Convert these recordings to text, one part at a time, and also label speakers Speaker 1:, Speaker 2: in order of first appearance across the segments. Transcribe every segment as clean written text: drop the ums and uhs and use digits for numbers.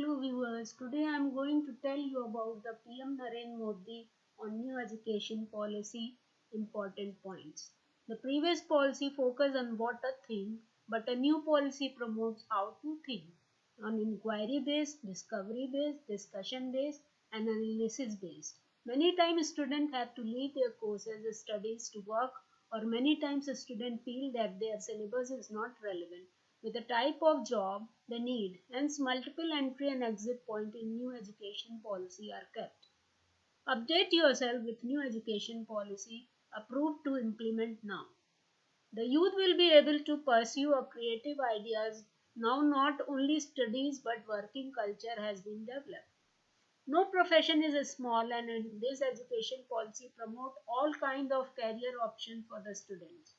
Speaker 1: Hello viewers, today I am going to tell you about the PM Narendra Modi on new education policy important points. The previous policy focused on what to think, but a new policy promotes how to think on inquiry based, discovery based, discussion based, and analysis based. Many times students have to leave their courses, studies to work, or many times a student feel that their syllabus is not relevant with the type of job they need. Hence, multiple entry and exit point in new education policy are kept. Update yourself with new education policy approved to implement now. The youth will be able to pursue a creative ideas now. Not only studies but working culture has been developed. No profession is small, and in this education policy promote all kind of career options for the students.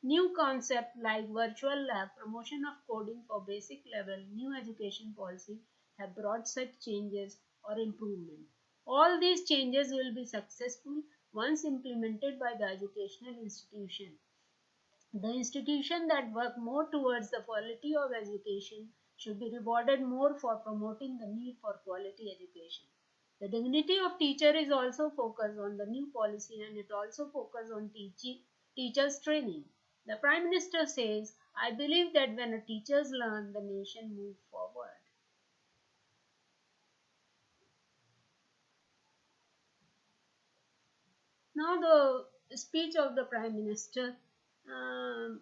Speaker 1: New concept like virtual lab, promotion of coding for basic level, new education policy have brought such changes or improvement. All these changes will be successful once implemented by the educational institution. The institution that work more towards the quality of education should be rewarded more for promoting the need for quality education. The dignity of teacher is also focused on the new policy, and it also focuses on teachers training. The Prime Minister says, I believe that when a teachers learn, the nation moves forward. Now the speech of the Prime Minister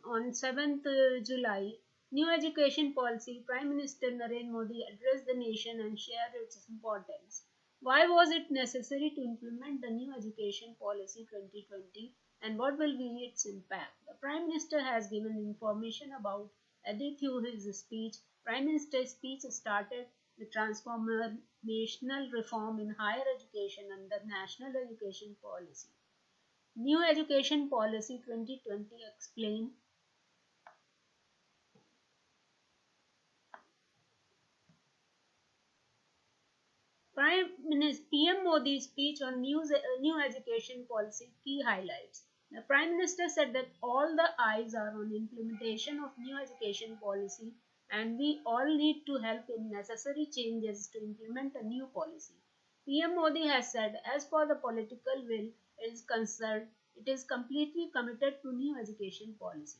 Speaker 1: on 7th July, new education policy, Prime Minister Narendra Modi addressed the nation and shared its importance. Why was it necessary to implement the new education policy 2020, and what will be its impact? The Prime Minister has given information about it through his speech. Prime Minister's speech started the transformational reform in higher education under National Education Policy. New Education Policy 2020 explained. Prime Minister PM Modi's speech on new education policy key highlights. The Prime Minister said that all the eyes are on implementation of new education policy, and we all need to help in necessary changes to implement a new policy. PM Modi has said, as for the political will is concerned, it is completely committed to new education policy.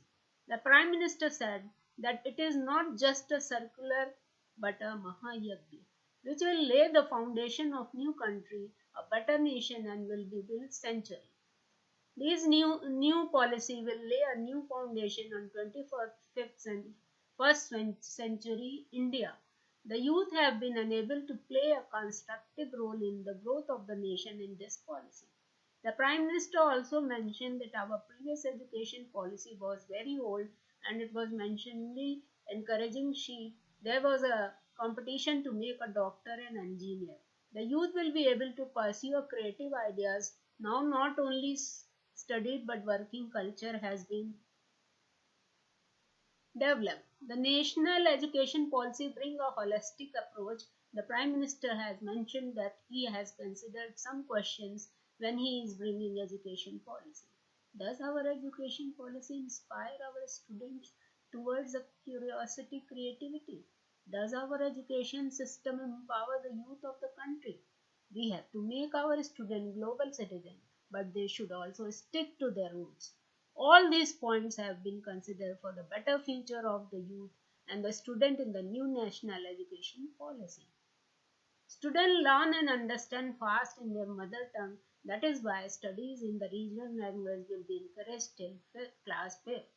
Speaker 1: The Prime Minister said that it is not just a circular but a Mahayagya which will lay the foundation of new country, a better nation, and will be built century. This new policy will lay a new foundation on 21st and first century India. The youth have been unable to play a constructive role in the growth of the nation in this policy. The Prime Minister also mentioned that our previous education policy was very old, and it was mentionedly encouraging there was a competition to make a doctor and engineer. The youth will be able to pursue creative ideas now. Not only studied but working culture has been developed. The national education policy bring a holistic approach. The Prime Minister has mentioned that he has considered some questions when he is bringing education policy. Does our education policy inspire our students towards a curiosity, creativity? Does our education system empower the youth of the country? We have to make our students global citizens, but they should also stick to their roots. All these points have been considered for the better future of the youth and the student in the new national education policy. Students learn and understand fast in their mother tongue. That is why studies in the regional language will be encouraged till class 5th.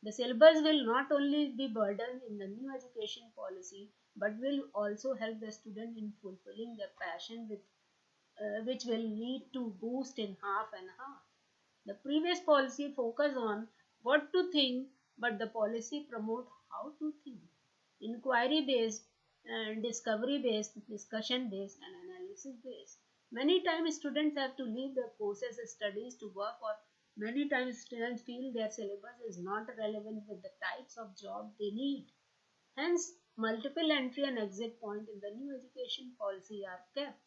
Speaker 1: The syllabus will not only be burdened in the new education policy but will also help the student in fulfilling their passion which will lead to boost in half and half. The previous policy focused on what to think, but the policy promote how to think. Inquiry based, discovery based, discussion based, and analysis based. Many times students have to leave their courses studies to work, or many times students feel their syllabus is not relevant with the types of job they need. Hence, multiple entry and exit point in the new education policy are kept.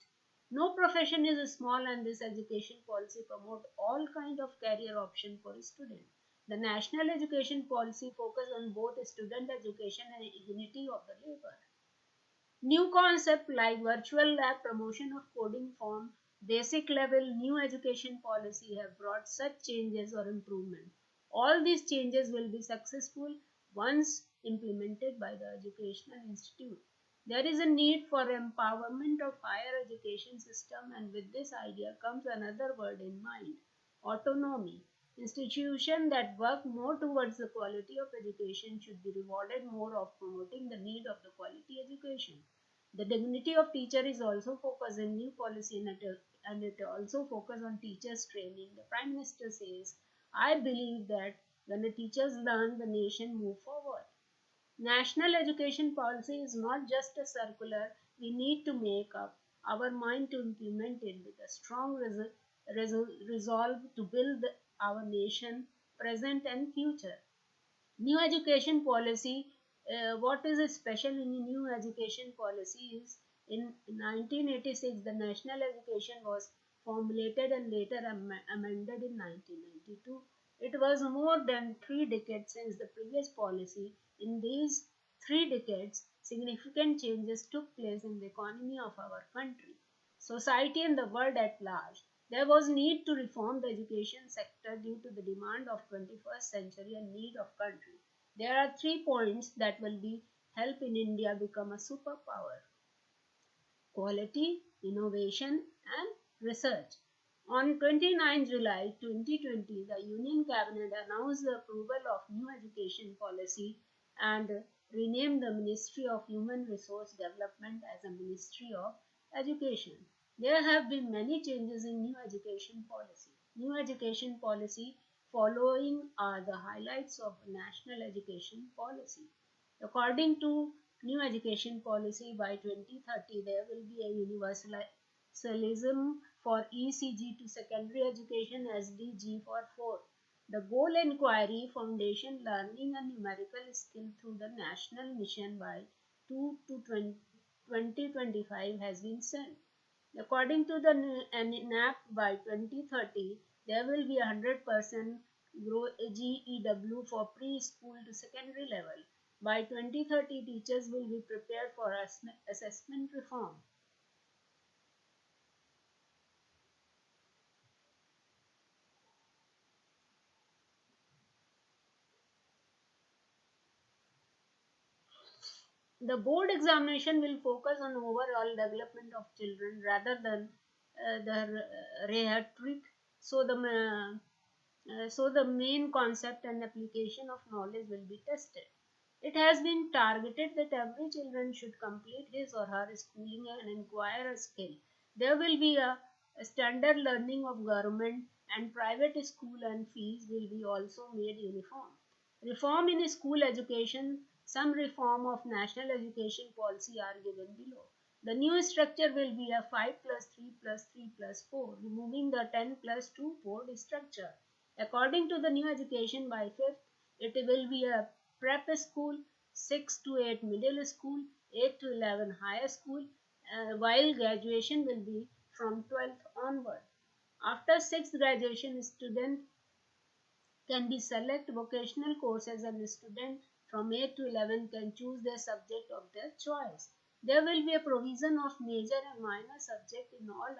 Speaker 1: No profession is small, and this education policy promote all kind of career option for students. The national education policy focus on both student education and dignity of the labor. New concepts like virtual lab, promotion of coding from basic level, new education policy have brought such changes or improvement. All these changes will be successful once implemented by the educational institute. There is a need for empowerment of higher education system, and with this idea comes another word in mind: autonomy. Institutions that work more towards the quality of education should be rewarded more of promoting the need of the quality education. The dignity of teacher is also focused in new policy, and it also focus on teachers training. The Prime Minister says, I believe that when the teachers learn, the nation move forward. National education policy is not just a circular. We need to make up our mind to implement it with a strong resolve to build our nation, present and future. New education policy, what is special in new education policy is in 1986 the national education was formulated and later amended in 1992. It was more than 3 decades since the previous policy. In these 3 decades, significant changes took place in the economy of our country, society and the world at large. There was need to reform the education sector due to the demand of 21st century and need of country. There are 3 points that will be help in India become a superpower: quality, innovation, and research. On 29 July 2020, the Union Cabinet announced the approval of new education policy and renamed the Ministry of Human Resource Development as a Ministry of Education. There have been many changes in new education policy. New education policy following are the highlights of national education policy. According to new education policy, by 2030 there will be a universalism for ECG to secondary education, SDG for 4. The goal inquiry, foundation learning and numerical skill through the national mission by 2 to 2025 has been set. According to the NAP, by 2030, there will be 100% GEW for preschool to secondary level. By 2030, teachers will be prepared for assessment reform. The board examination will focus on overall development of children rather than the rhetoric. So the main concept and application of knowledge will be tested. It has been targeted that every children should complete his or her schooling and acquire a skill. There will be a standard learning of government and private school, and fees will be also made uniform. Reform in school education. Some reform of national education policy are given below. The new structure will be a 5 plus 3 plus 3 plus 4, removing the 10 plus 2 board structure. According to the new education, by 5th, it will be a prep school, 6 to 8 middle school, 8 to 11 higher school, while graduation will be from 12th onward. After 6th graduation, student can be select vocational courses, and students from 8 to 11 can choose their subject of their choice. There will be a provision of major and minor subject in all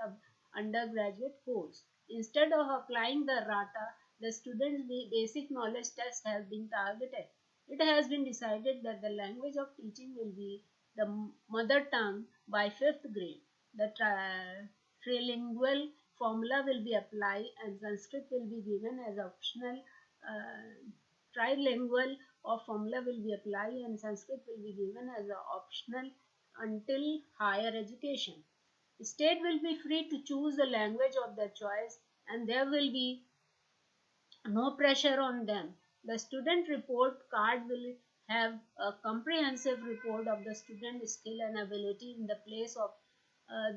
Speaker 1: undergraduate course. Instead of applying the RATA, the students' basic knowledge test has been targeted. It has been decided that the language of teaching will be the mother tongue by 5th grade. The trilingual formula will be applied, and Sanskrit will be given as optional. Trilingual or formula will be applied, and Sanskrit will be given as an optional until higher education. The state will be free to choose the language of their choice, and there will be no pressure on them. The student report card will have a comprehensive report of the student skill and ability in the place of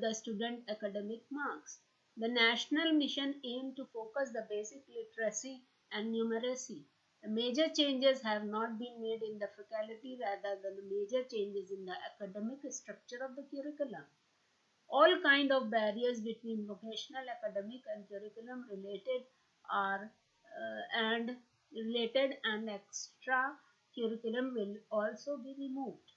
Speaker 1: the student academic marks. The national mission aimed to focus the basic literacy and numeracy. The major changes have not been made in the faculty rather than the major changes in the academic structure of the curriculum. All kind of barriers between vocational, academic, and curriculum related and extra curriculum will also be removed.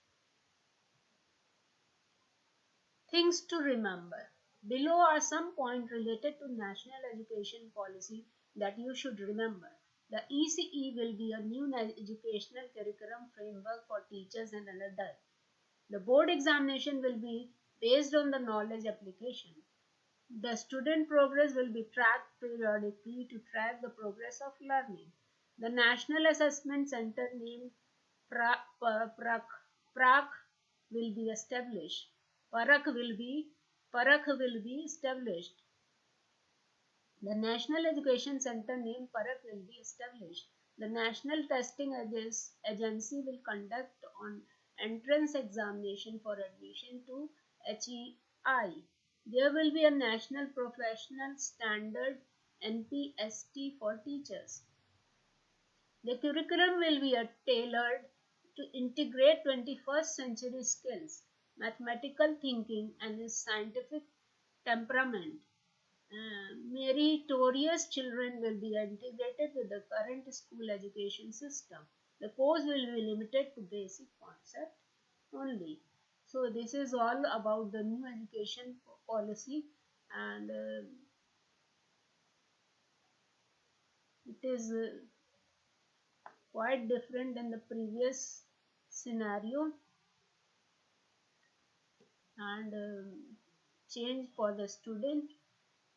Speaker 1: Things to remember. Below are some points related to national education policy that you should remember. The ECE will be a new educational curriculum framework for teachers and adults. The board examination will be based on the knowledge application. The student progress will be tracked periodically to track the progress of learning. The National Assessment Center named PRAC will be established. PARAK will be established. The National Education Center named PARAK will be established. The National Testing Agency will conduct an entrance examination for admission to HEI. There will be a National Professional Standard NPST for teachers. The curriculum will be tailored to integrate 21st century skills, mathematical thinking, and scientific temperament. Meritorious children will be integrated with the current school education system. The course will be limited to basic concept only. So this is all about the new education policy, and it is quite different than the previous scenario, and change for the student.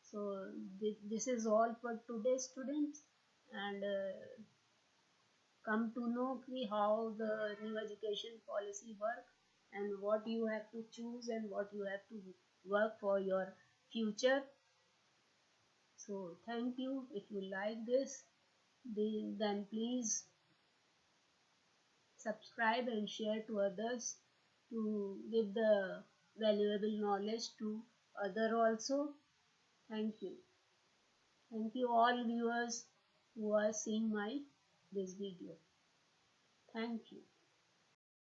Speaker 1: So this is all for today's students, and come to know how the new education policy work, and what you have to choose and what you have to work for your future. So thank you. If you like this, then please subscribe and share to others to give the valuable knowledge to other also. Thank you. Thank you all viewers who are seeing my this video. Thank you.